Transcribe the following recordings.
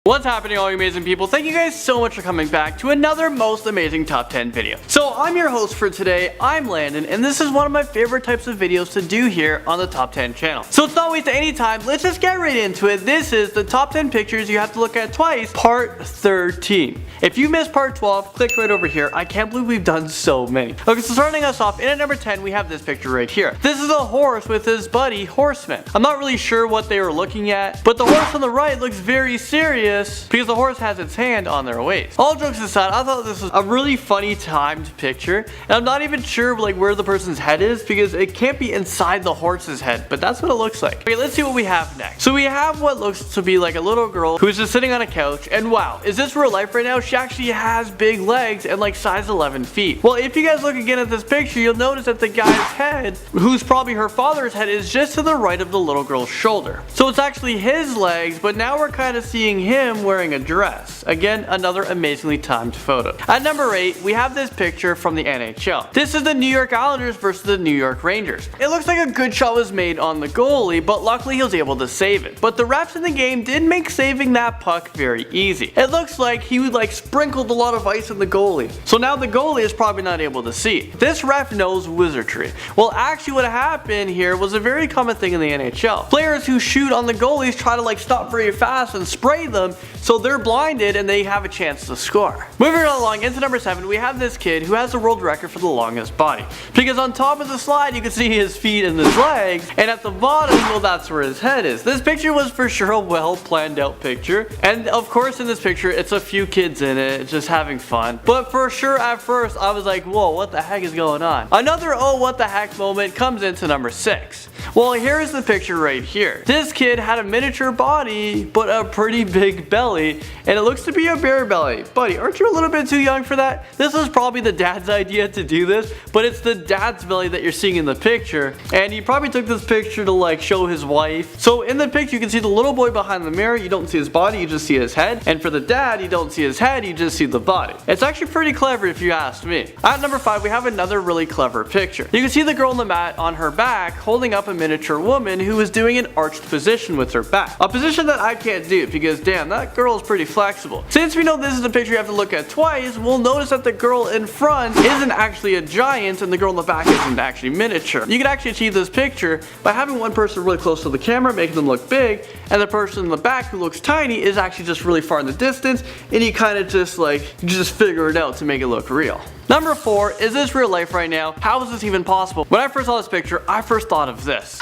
What's happening, all you amazing people? Thank you guys so much for coming back to another most amazing top 10 video. So I'm your host for today, I'm Landon, and this is one of my favorite types of videos to do here on the top 10 channel. So it's not wasting any time, let's just get right into it. This is the top 10 pictures you have to look at twice, part 13. If you missed part 12, click right over here. I can't believe we've done so many. Okay, so starting us off, in at number 10, we have this picture right here. This is a horse with his buddy, Horseman. I'm not really sure what they were looking at, but the horse on the right looks very serious because the horse has its hand on their waist. All jokes aside, I thought this was a really funny timed picture, and I'm not even sure where the person's head is because it can't be inside the horse's head, but that's what it looks like. Okay, let's see what we have next. So we have what looks to be like a little girl who's just sitting on a couch, and wow, is this real life right now? She actually has big legs and like size 11 feet. Well, if you guys look again at this picture, you'll notice that the guy's head, who's probably her father's head, is just to the right of the little girl's shoulder. So it's actually his legs, but now we're kind of seeing him wearing a dress. Again, another amazingly timed photo. At number 8, we have this picture from the NHL. This is the New York Islanders versus the New York Rangers. It looks like a good shot was made on the goalie, but luckily he was able to save it. But the refs in the game did make saving that puck very easy. It looks like he would sprinkled a lot of ice on the goalie. So now the goalie is probably not able to see. This ref knows wizardry. Well, actually what happened here was a very common thing in the NHL. Players who shoot on the goalies try to stop very fast and spray them, so they're blinded and they have a chance to score. Moving along into number 7, we have this kid who has the world record for the longest body. Because on top of the slide you can see his feet and his legs, and at the bottom, well, that's where his head is. This picture was for sure a well planned out picture, and of course in this picture it's a few kids in it just having fun. But for sure at first I was like, whoa, what the heck is going on? Another oh what the heck moment comes into number 6. Well, here's the picture right here. This kid had a miniature body, but a pretty big belly, and it looks to be a bear belly. Buddy, aren't you a little bit too young for that? This was probably the dad's idea to do this, but it's the dad's belly that you're seeing in the picture, and he probably took this picture to show his wife. So in the picture you can see the little boy behind the mirror, you don't see his body, you just see his head, and for the dad, you don't see his head, you just see the body. It's actually pretty clever if you ask me. At number 5, we have another really clever picture. You can see the girl on the mat on her back holding up a miniature woman who is doing an arched position with her back. A position that I can't do because damn, that girl is pretty flexible. Since we know this is the picture you have to look at twice, we'll notice that the girl in front isn't actually a giant and the girl in the back isn't actually miniature. You can actually achieve this picture by having one person really close to the camera, making them look big, and the person in the back who looks tiny is actually just really far in the distance, and you kind of just figure it out to make it look real. Number 4, is this real life right now? How is this even possible? When I first saw this picture, I first thought of this.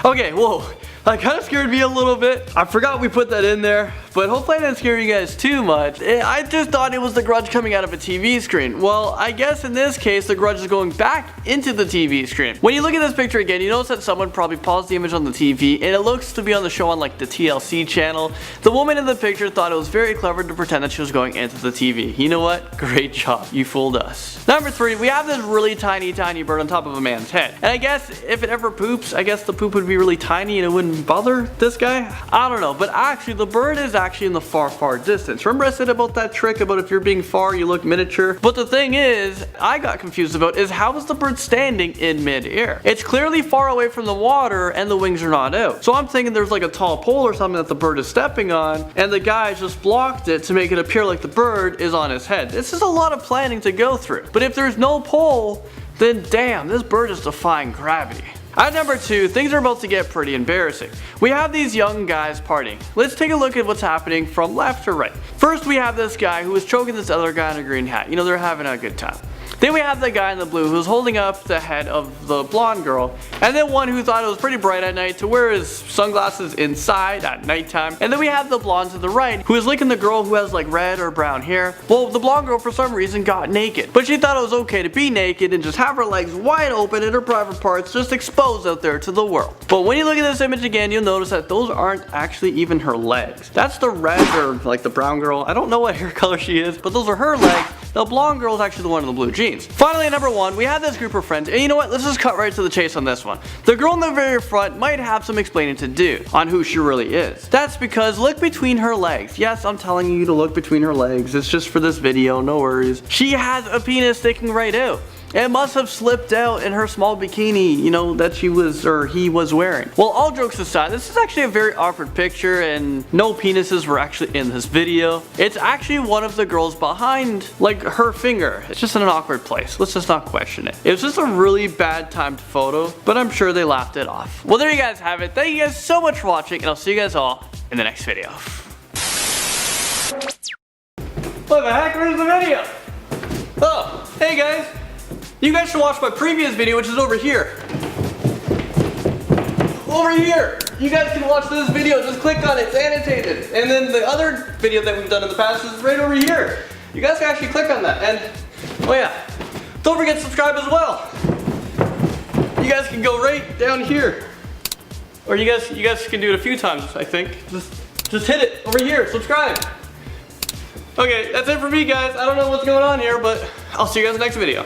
Okay, whoa. That kind of scared me a little bit. I forgot we put that in there, but hopefully I didn't scare you guys too much. I just thought it was the Grudge coming out of a TV screen. Well, I guess in this case, the Grudge is going back into the TV screen. When you look at this picture again, you notice that someone probably paused the image on the TV, and it looks to be on the show on the TLC channel. The woman in the picture thought it was very clever to pretend that she was going into the TV. You know what? Great job. You fooled us. Number 3, we have this really tiny bird on top of a man's head. And I guess if it ever poops, I guess the poop would be really tiny and it wouldn't bother this guy? I don't know, but actually the bird is actually in the far distance. Remember I said about that trick about if you're being far you look miniature? But the thing is, I got confused about is how is the bird standing in mid-air? It's clearly far away from the water and the wings are not out. So I'm thinking there's a tall pole or something that the bird is stepping on, and the guy just blocked it to make it appear like the bird is on his head. This is a lot of planning to go through. But if there's no pole, then damn, this bird is defying gravity. At number 2, things are about to get pretty embarrassing. We have these young guys partying. Let's take a look at what's happening from left to right. First we have this guy who is choking this other guy in a green hat. You know, they're having a good time. Then we have the guy in the blue who's holding up the head of the blonde girl, and then one who thought it was pretty bright at night to wear his sunglasses inside at nighttime. And then we have the blonde to the right who is licking the girl who has red or brown hair. Well, the blonde girl for some reason got naked, but she thought it was okay to be naked and just have her legs wide open and her private parts just exposed out there to the world. But when you look at this image again, you'll notice that those aren't actually even her legs. That's the red or the brown girl. I don't know what hair color she is, but those are her legs. The blonde girl is actually the one in the blue jeans. Finally, at number 1, we have this group of friends, and you know what? Let's just cut right to the chase on this one. The girl in the very front might have some explaining to do on who she really is. That's because look between her legs. Yes, I'm telling you to look between her legs. It's just for this video, no worries. She has a penis sticking right out. It must have slipped out in her small bikini, you know, that she was, or he was wearing. Well, all jokes aside, this is actually a very awkward picture and no penises were actually in this video. It's actually one of the girls behind, like, her finger. It's just in an awkward place. Let's just not question it. It was just a really bad timed photo, but I'm sure they laughed it off. Well, there you guys have it. Thank you guys so much for watching, and I'll see you guys all in the next video. What the heck? Where's the video? Oh, hey guys. You guys should watch my previous video, which is over here. Over here. You guys can watch this video. Just click on it. It's annotated. And then the other video that we've done in the past is right over here. You guys can actually click on that. And, oh yeah, don't forget to subscribe as well. You guys can go right down here. Or you guys can do it a few times, I think. Just hit it over here. Subscribe. Okay, that's it for me, guys. I don't know what's going on here, but I'll see you guys in the next video.